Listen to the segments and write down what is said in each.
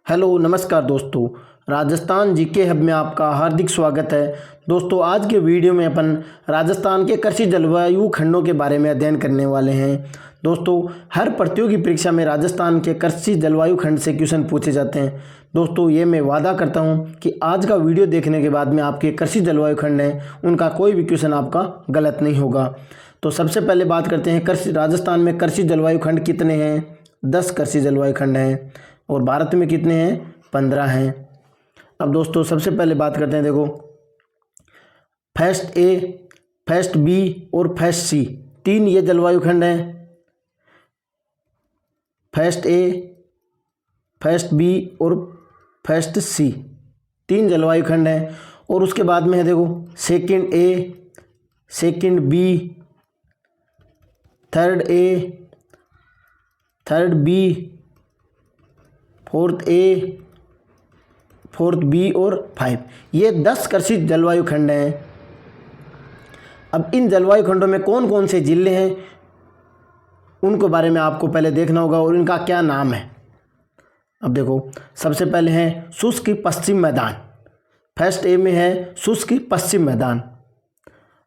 Hello नमस्कार दोस्तों। Rajasthan GK hub में आपका हार्दिक स्वागत है। दोस्तों आज के वीडियो में अपन राजस्थान के कृषि जलवायु खंडों के बारे में अध्ययन करने वाले हैं। दोस्तों हर प्रतियोगी परीक्षा में राजस्थान के कृषि जलवायु खंड से क्वेश्चन पूछे जाते हैं। दोस्तों ये मैं वादा करता हूं कि आज का वीडियो देखने के बाद में आपके कृषि जलवायु खंड हैं उनका कोई भी क्वेश्चन आपका गलत नहीं होगा। तो सबसे पहले बात करते हैं राजस्थान में कृषि जलवायु खंड कितने हैं। 10 कृषि जलवायु खंड हैं और भारत में कितने हैं, 15 हैं। अब दोस्तों सबसे पहले बात करते हैं, देखो फर्स्ट ए, फर्स्ट बी और फर्स्ट सी, 3 ये जलवायु खंड हैं। फर्स्ट ए, फर्स्ट बी और फर्स्ट सी, 3 जलवायु खंड हैं। और उसके बाद में है देखो second A, second B, third A, third B, fourth A, fourth B और 5, ये 10 कृषि जलवायु खंड हैं। अब इन जलवायु खंडों में कौन कौन से जिले हैं उनको बारे में आपको पहले देखना होगा और इनका क्या नाम है। अब देखो सबसे पहले हैं शुष्क पश्चिम मैदान। फर्स्ट ए में है शुष्क पश्चिम मैदान।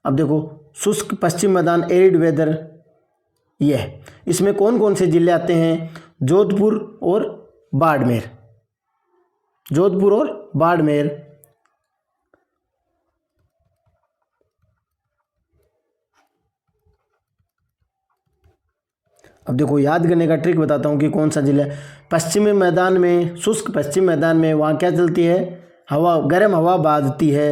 अब देखो शुष्क पश्चिम मैदान एरिड वेदर, ये है। इसमें कौन कौन से जिले आते हैं, जोधपुर और बाड़मेर, जोधपुर और बाड़मेर। अब देखो याद करने का ट्रिक बताता हूँ कि कौन सा जिला है। पश्चिमी मैदान में, शुष्क पश्चिम मैदान में वहाँ क्या चलती है, हवा, गर्म हवा बहती है,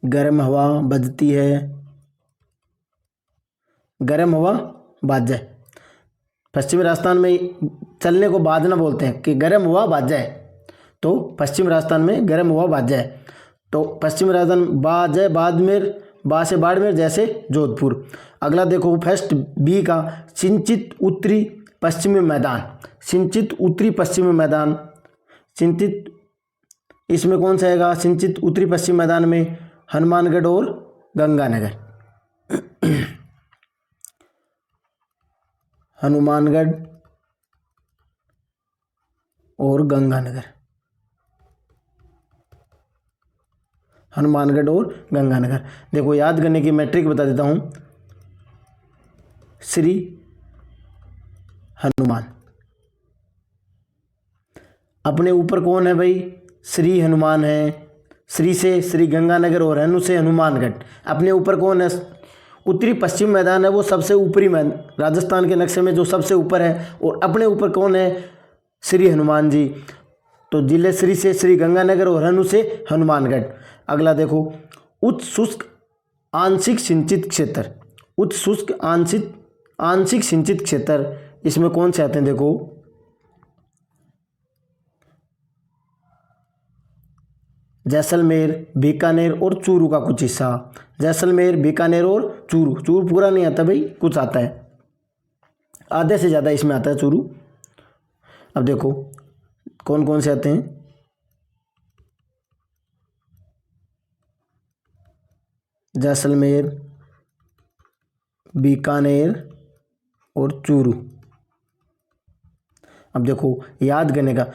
गर्म हवा बजती है, गर्म हवा बाज जाए। पश्चिमी राजस्थान में चलने को बाजना बोलते हैं कि गर्म हवा बाज जाए, तो पश्चिम राजस्थान में गर्म हवा बाज जाए। तो पश्चिमी राजस्थान बाज जाए, बाड़मेर, बा से बाड़मेर जैसे जोधपुर। अगला देखो फर्स्ट बी का सिंचित उत्तरी पश्चिमी मैदान, सिंचित उत्तरी पश्चिमी मैदान, सिंचित, इसमें कौन सा आएगा, सिंचित उत्तरी पश्चिमी मैदान में हनुमानगढ़ और गंगानगर, हनुमानगढ़ और गंगानगर, हनुमानगढ़ और गंगानगर। देखो याद करने की मैट्रिक बता देता हूं, श्री हनुमान, अपने ऊपर कौन है भाई, श्री हनुमान है। श्री से श्री गंगानगर और हनु से हनुमानगढ़। अपने ऊपर कौन है, उत्तरी पश्चिम मैदान है वो सबसे ऊपरी मैदान राजस्थान के नक्शे में जो सबसे ऊपर है, और अपने ऊपर कौन है, श्री हनुमान जी। तो जिले श्री से श्री गंगानगर और हनु से हनुमानगढ़। अगला देखो उच्च शुष्क आंशिक सिंचित क्षेत्र, उच्च शुष्क आंशिक सिंचित क्षेत्र, इसमें कौन से आते हैं, देखो जैसलमेर, बीकानेर और चूरू का कुछ हिस्सा। जैसलमेर, बीकानेर और चूरू, चूरू पूरा नहीं आता भाई, कुछ आता है, आधे से ज़्यादा इसमें आता है चूरू। अब देखो कौन कौन से आते हैं, जैसलमेर, बीकानेर और चूरू। अब देखो याद करने का,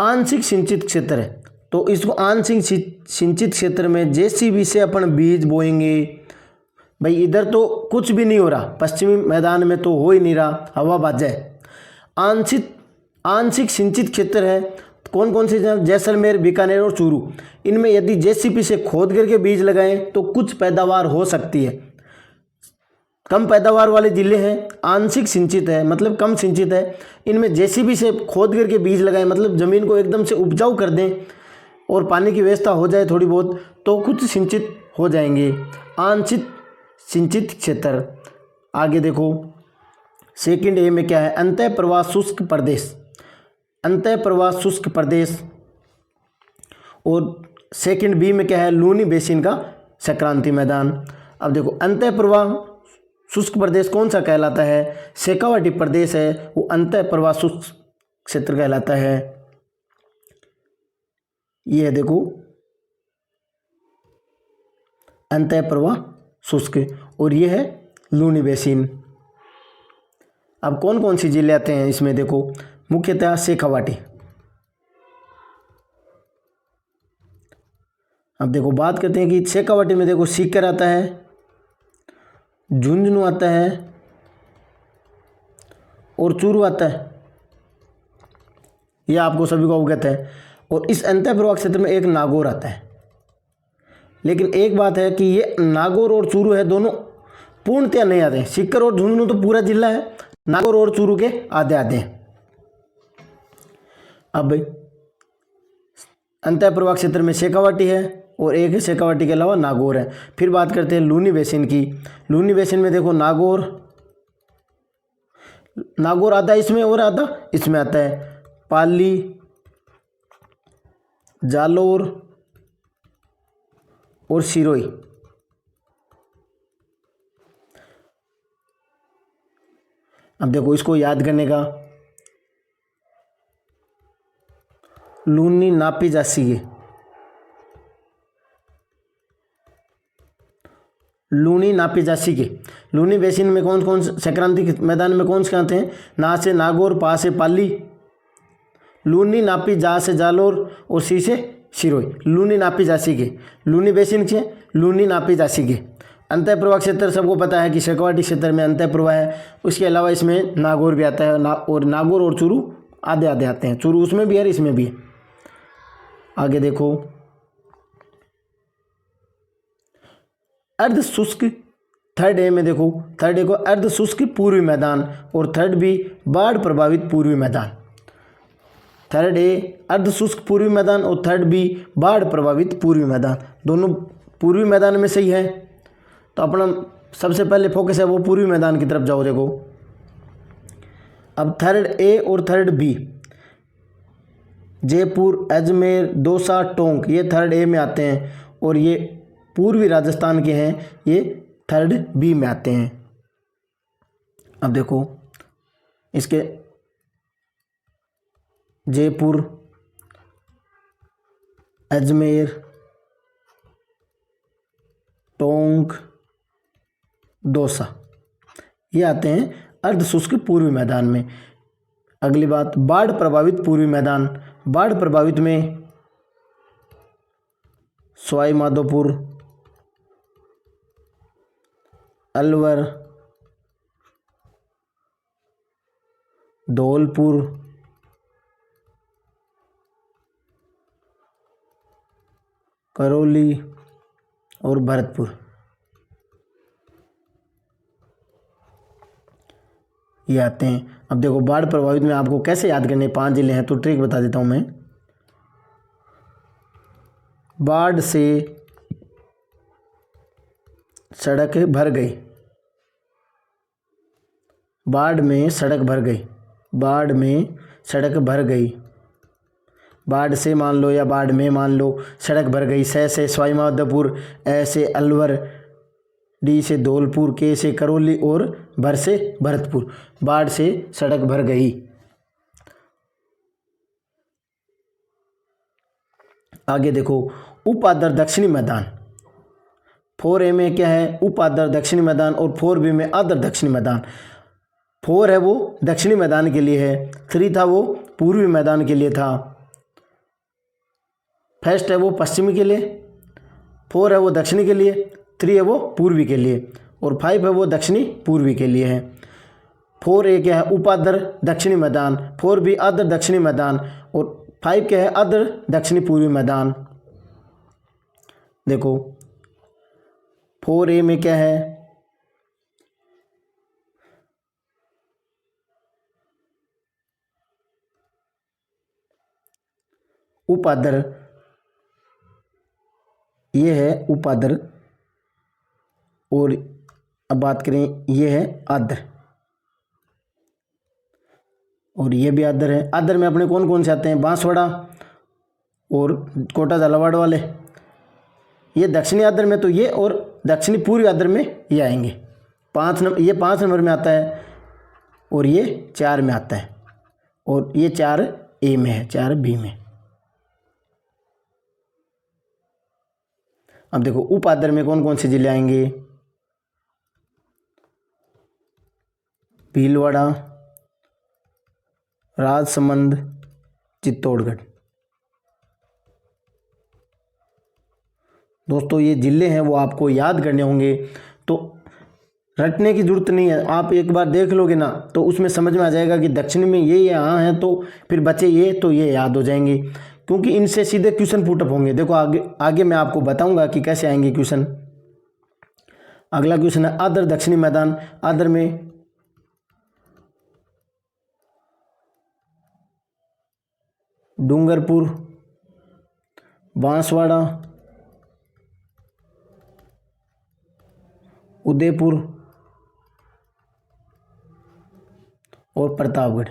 आंशिक सिंचित क्षेत्र है तो इसको आंशिक सिंचित क्षेत्र में जेसीबी से अपन बीज बोएंगे। भाई इधर तो कुछ भी नहीं हो रहा, पश्चिमी मैदान में तो हो ही नहीं रहा, हवा बाज जाए। आंशिक सिंचित क्षेत्र है कौन कौन से, जैसलमेर, बीकानेर और चूरू। इनमें यदि जेसीबी से खोद करके बीज लगाएं तो कुछ पैदावार हो सकती है। कम पैदावार वाले जिले हैं, आंशिक सिंचित है मतलब कम सिंचित है, इनमें जेसीबी से खोद करके बीज लगाएं, मतलब ज़मीन को एकदम से उपजाऊ कर दें और पानी की व्यवस्था हो जाए थोड़ी बहुत, तो कुछ सिंचित हो जाएंगे, आंशिक सिंचित क्षेत्र। आगे देखो सेकंड ए में क्या है, अंतः प्रवाह शुष्क प्रदेश, अंतः प्रवाह शुष्क प्रदेश। और सेकंड बी में क्या है, लूनी बेसिन का संक्रांति मैदान। अब देखो अंतः प्रवाह शुष्क प्रदेश कौन सा कहलाता है, शेखावाटी प्रदेश है वो अंतः प्रवाह शुष्क क्षेत्र कहलाता है। ये है देखो अंतः प्रवाह शुष्क, और ये है लूनी बेसिन। अब कौन कौन सी जिले आते हैं इसमें, देखो मुख्यतः शेखावाटी। अब देखो बात करते हैं कि शेखावाटी में देखो सीकर आता है, झुंझुनू आता है और चूरू आता है, यह आपको सभी को अवगत है। और इस अंतः प्रवाह क्षेत्र में एक नागौर आता है। लेकिन एक बात है कि ये नागौर और चूरू है दोनों पूर्णतया नहीं आते हैं। सीकर और झुंझुनू तो पूरा जिला है, नागौर और चूरू के आधे आधे हैं। अब अंतः प्रवाह क्षेत्र में शेखावाटी है और एक है शेखावाटी के अलावा नागौर है। फिर बात करते हैं लूनी बेसिन की। लूनी बेसिन में देखो नागौर आधा इसमें और आधा इसमें आता है। पाली, जालोर और सिरोही। अब देखो इसको याद करने का, लूनी, नापी, जासीगे। लूनी, नापी, जासीगे। लूनी बेसिन में कौन कौन संक्रांति मैदान में कौन से आते हैं? ना से नागौर, पा से पाली, लूनी, नापी, जा से जालोर और सी से सिरोही। लूनी, नापी, जासीगे। लूनी बेसिन से लूनी, नापी, जासीगे। अंतः प्रवाह क्षेत्र सबको पता है कि शेखावाटी क्षेत्र में अंतः प्रवाह है। उसके अलावा इसमें नागौर भी आता है और नागौर और चूरू आधे आधे आते हैं। चूरू उसमें भी है और इसमें भी है। आगे देखो अर्ध शुष्क, थर्ड ए में देखो, थर्ड ए को अर्ध शुष्क पूर्वी मैदान और थर्ड बी बाढ़ प्रभावित पूर्वी मैदान। थर्ड ए अर्ध शुष्क पूर्वी मैदान और थर्ड बी बाढ़ प्रभावित पूर्वी मैदान। दोनों पूर्वी मैदान में सही है, तो अपना सबसे पहले फोकस है वो पूर्वी मैदान की तरफ जाओ। देखो अब थर्ड ए और थर्ड बी, जयपुर, अजमेर, दौसा, टोंक, ये थर्ड ए में आते हैं और ये पूर्वी राजस्थान के हैं, ये थर्ड बी में आते हैं। अब देखो इसके जयपुर, अजमेर, टोंक, दौसा, ये आते हैं अर्ध शुष्क पूर्वी मैदान में। अगली बात बाढ़ प्रभावित पूर्वी मैदान। बाढ़ प्रभावित में सवाई माधोपुर, अलवर, धौलपुर, करौली और भरतपुर, ये आते हैं। अब देखो बाढ़ प्रभावित में आपको कैसे याद करने, 5 जिले हैं तो ट्रिक बता देता हूं मैं। बाढ़ से सड़क भर गई, बाढ़ में सड़क भर गई, बाढ़ में सड़क भर गई, बाढ़ से मान लो या बाढ़ में मान लो, सड़क भर गई। से सवाई माधोपुर, ए से अलवर, डी से धौलपुर, के से करौली और भर से भरतपुर। बाढ़ से सड़क भर गई। आगे देखो उपादर दक्षिणी मैदान। 4A में क्या है? उपादर दक्षिणी मैदान और 4B में आदर दक्षिणी मैदान। 4 है वो दक्षिणी मैदान के लिए है, 3 था वो पूर्वी मैदान के लिए था, फर्स्ट है वो पश्चिमी के लिए, 4 है वो दक्षिणी के लिए, 3 है वो पूर्वी के लिए और 5 है वो दक्षिणी पूर्वी के लिए है। 4A क्या है? उपादर दक्षिणी मैदान, 4B आदर दक्षिणी मैदान और 5 क्या है? आदर दक्षिणी पूर्वी मैदान। देखो 4A में क्या है? उपादर, ये है उपादर और अब बात करें ये है आदर और ये भी आदर है। आदर में अपने कौन कौन से आते हैं? बांसवाड़ा और कोटा झालावाड़ वाले। ये दक्षिणी आदर में तो ये और दक्षिणी पूर्वी आदर में ये आएंगे। 5 नंबर, ये 5 नंबर में आता है और ये 4 में आता है और ये 4A में है, 4B में। अब देखो उपादर में कौन कौन से जिले आएंगे? भीलवाड़ा, राजसमंद, चित्तौड़गढ़। दोस्तों ये ज़िले हैं वो आपको याद करने होंगे, तो रटने की जरूरत नहीं है, आप एक बार देख लोगे ना तो उसमें समझ में आ जाएगा कि दक्षिण में ये यहाँ है, तो फिर बचे ये, तो ये याद हो जाएंगे, क्योंकि इनसे सीधे क्वेश्चन पुटअप होंगे। देखो आगे आगे मैं आपको बताऊंगा कि कैसे आएंगे क्वेश्चन। अगला क्वेश्चन है आदर दक्षिणी मैदान। आदर में डूंगरपुर, बांसवाड़ा, उदयपुर और प्रतापगढ़,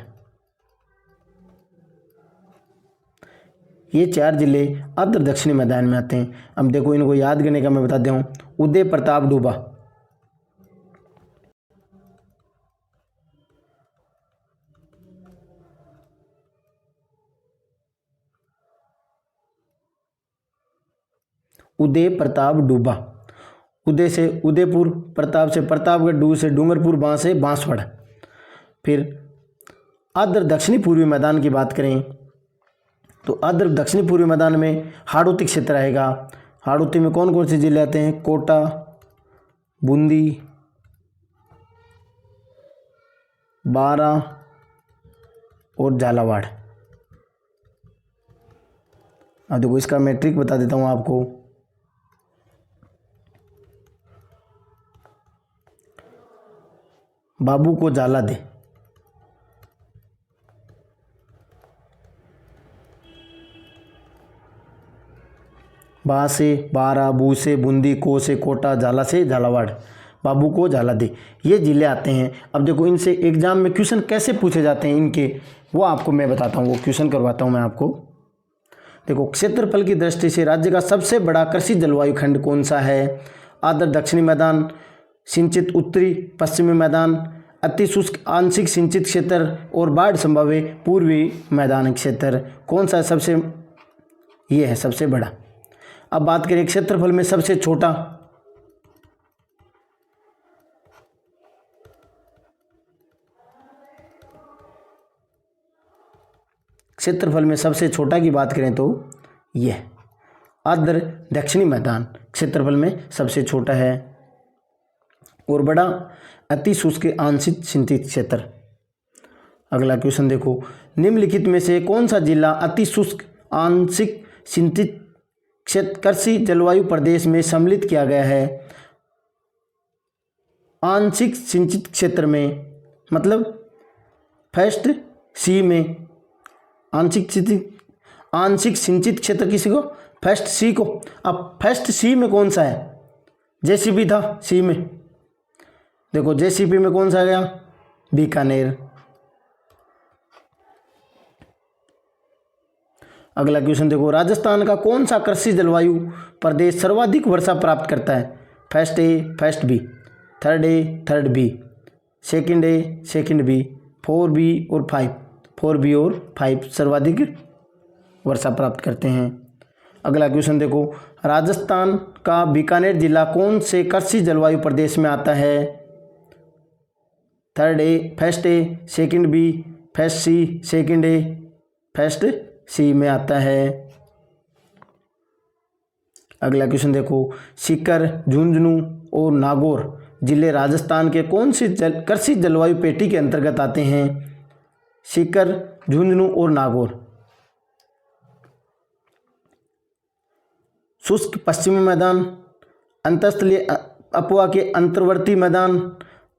ये 4 जिले आदर दक्षिणी मैदान में आते हैं। अब देखो इनको याद करने का मैं बताता हूँ। उदय प्रताप डूबा, उदय प्रताप डूबा, उदय से उदयपुर, प्रताप से प्रतापगढ़, डू से डूंगरपुर, बांस से बांसवाड़ा। फिर आदर दक्षिणी पूर्वी मैदान की बात करें तो आदर दक्षिणी पूर्वी मैदान में हाड़ौती क्षेत्र आएगा। हाड़ौती में कौन कौन से जिले आते हैं? कोटा, बूंदी, बारा और झालावाड़। अब देखो इसका मैं ट्रिक बता देता हूँ आपको। बाबू को जाला दे, बा से बारा, बू से बूंदी, को से कोटा, झाला से झालावाड़, बाबू को झाला दे, ये जिले आते हैं। अब देखो इनसे एग्जाम में क्वेश्चन कैसे पूछे जाते हैं इनके, वो आपको मैं बताता हूँ, वो क्वेश्चन करवाता हूँ मैं आपको। देखो क्षेत्रफल की दृष्टि से राज्य का सबसे बड़ा कृषि जलवायु खंड कौन सा है? आदर दक्षिणी मैदान, सिंचित उत्तरी पश्चिमी मैदान, अति शुष्क आंशिक सिंचित क्षेत्र और बाढ़ संभाव्य पूर्वी मैदान क्षेत्र। कौन सा सबसे, ये है सबसे बड़ा। अब बात करें क्षेत्रफल में सबसे छोटा, क्षेत्रफल में सबसे छोटा की बात करें तो यह आदर दक्षिणी मैदान क्षेत्रफल में सबसे छोटा है, और बड़ा अति शुष्क आंशिक सिंचित क्षेत्र। अगला क्वेश्चन देखो, निम्नलिखित में से कौन सा जिला अति शुष्क आंशिक सिंचित क्षेत्र कृषि जलवायु प्रदेश में सम्मिलित किया गया है? आंशिक सिंचित क्षेत्र में मतलब फर्स्ट सी में, आंशिक सिंचित क्षेत्र किसी को, फर्स्ट सी को। अब फर्स्ट सी में कौन सा है? जेसीबी था सी में, देखो जेसीबी में कौन सा आ गया? बीकानेर। अगला क्वेश्चन देखो, राजस्थान का कौन सा कृषि जलवायु प्रदेश सर्वाधिक वर्षा प्राप्त करता है? First A, first B, third A, third B, second A, second B, 4B और 5, 4B और 5 सर्वाधिक वर्षा प्राप्त करते हैं। अगला क्वेश्चन देखो, राजस्थान का बीकानेर जिला कौन से कृषि जलवायु प्रदेश में आता है? Third A, first A, second B, first C, second A, first C में आता है। अगला क्वेश्चन देखो, सीकर, झुंझुनू और नागौर जिले राजस्थान के कौन से कृषि जलवायु पेटी के अंतर्गत आते हैं? सीकर, झुंझुनू और नागौर। शुष्क पश्चिमी मैदान, अंतःस्थलीय अपवा के अंतर्वर्ती मैदान,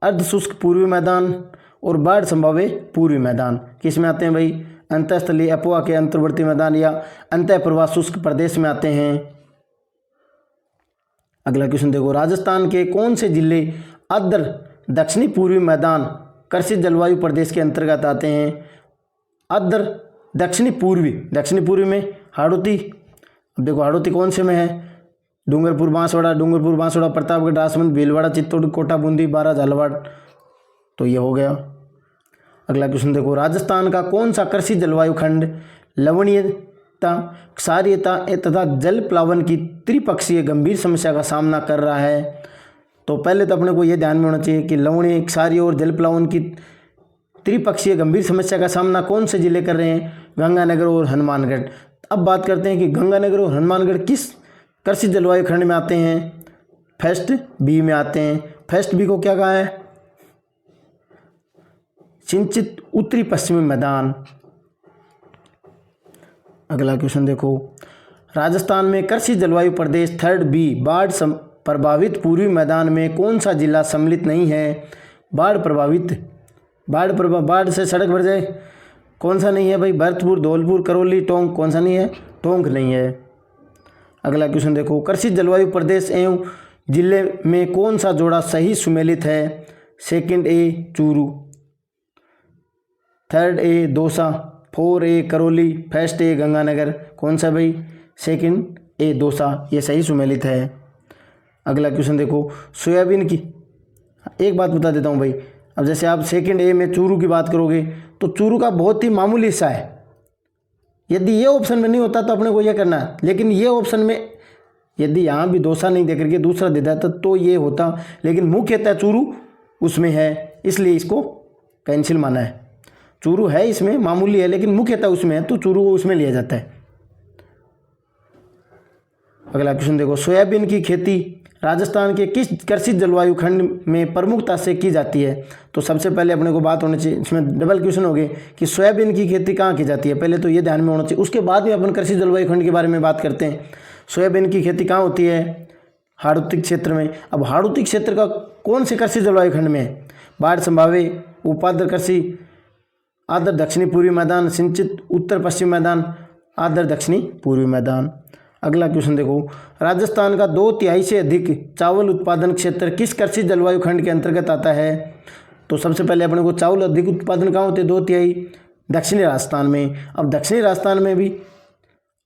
अर्धशुष्क पूर्वी मैदान और बाढ़ संभाव्य पूर्वी मैदान किस में आते हैं भाई? अंतःस्थलीय अपवा के अंतर्वर्ती मैदान या अंतः प्रवाह शुष्क प्रदेश में आते हैं। अगला क्वेश्चन देखो, राजस्थान के कौन से जिले आदर दक्षिणी पूर्वी मैदान कृषि जलवायु प्रदेश के अंतर्गत आते हैं? आदर दक्षिणी पूर्वी में हाड़ौती। अब देखो हाड़ौती कौन से में है? डूंगरपुर बांसवाड़ा, प्रतापगढ़, राजसमंद, भीलवाड़ा, चित्तौड़गढ़, कोटा, बूंदी, बारा, झालावाड़। तो ये हो गया। अगला क्वेश्चन देखो, राजस्थान का कौन सा कृषि जलवायु खंड लवणीयता, क्षारीयता तथा जल प्लावन की त्रिपक्षीय गंभीर समस्या का सामना कर रहा है? तो पहले तो अपने को ये ध्यान में होना चाहिए कि लवणीय, क्षारीय और जल प्लावन की त्रिपक्षीय गंभीर समस्या का सामना कौन से जिले कर रहे हैं? गंगानगर और हनुमानगढ़। अब बात करते हैं कि गंगानगर और हनुमानगढ़ किस कृषि जलवायु खंड में आते हैं? फर्स्ट बी में आते हैं। फर्स्ट बी को क्या कहा है? सिंचित उत्तरी पश्चिमी मैदान। अगला क्वेश्चन देखो, राजस्थान में कृषि जलवायु प्रदेश थर्ड बी बाढ़ प्रभावित पूर्वी मैदान में कौन सा जिला सम्मिलित नहीं है? बाढ़ से सड़क भर जाए, कौन सा नहीं है भाई? भरतपुर, धौलपुर, करौली, टोंक, कौन सा नहीं है? टोंक नहीं है। अगला क्वेश्चन देखो, कृषि जलवायु प्रदेश एवं जिले में कौन सा जोड़ा सही सुमेलित है? Second A Churu, third A Dausa, four A Karauli, first A Ganganagar. कौन सा भाई? सेकंड ए दौसा, ये सही सुमेलित है। अगला क्वेश्चन देखो, सोयाबीन की, एक बात बता देता हूँ भाई, अब जैसे आप सेकंड ए में चूरू की बात करोगे तो चूरू का बहुत ही मामूली हिस्सा है। यदि ये ऑप्शन में नहीं होता तो अपने को ये करना है, लेकिन ये ऑप्शन में यदि यहाँ भी दौसा नहीं दे करके दूसरा दे देता तो ये होता, लेकिन मुख्यतः चूरू उसमें है, इसलिए इसको कैंसिल माना है। चूरू है इसमें, मामूली है, लेकिन मुख्यतः उसमें है तो चूरू को उसमें लिया जाता है। अगला क्वेश्चन देखो, सोयाबीन की खेती राजस्थान के किस कृषि जलवायु खंड में प्रमुखता से की जाती है? तो सबसे पहले अपने को बात होनी चाहिए, इसमें डबल क्वेश्चन हो गए कि सोयाबीन की खेती कहाँ की जाती है, पहले तो ये ध्यान में होना चाहिए, उसके बाद में अपन कृषि जलवायु खंड के बारे में बात करते हैं। सोयाबीन की खेती कहाँ होती है? हाड़ौती क्षेत्र में। अब हाड़ौती क्षेत्र का कौन से कृषि जलवायु खंड में है? बाढ़ संभावित उपाद्र कृषि, आर्द्र दक्षिणी पूर्वी मैदान, सिंचित उत्तर पश्चिमी मैदान, आर्द्र दक्षिणी पूर्वी मैदान। अगला क्वेश्चन देखो, राजस्थान का 2/3 से अधिक चावल उत्पादन क्षेत्र किस कृषि जलवायु खंड के अंतर्गत आता है? तो सबसे पहले अपने को चावल अधिक उत्पादन कहाँ होते हैं? 2/3 दक्षिणी राजस्थान में। अब दक्षिणी राजस्थान में भी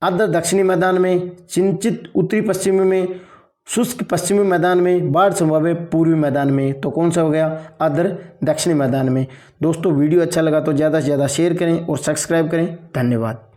आर्द्र दक्षिणी मैदान में, सिंचित उत्तरी पश्चिमी में, शुष्क पश्चिमी मैदान में, बाढ़ संभावित पूर्वी मैदान में। तो कौन सा हो गया? आर्द्र दक्षिणी मैदान में। दोस्तों वीडियो अच्छा लगा तो ज़्यादा से ज़्यादा शेयर करें और सब्सक्राइब करें। धन्यवाद।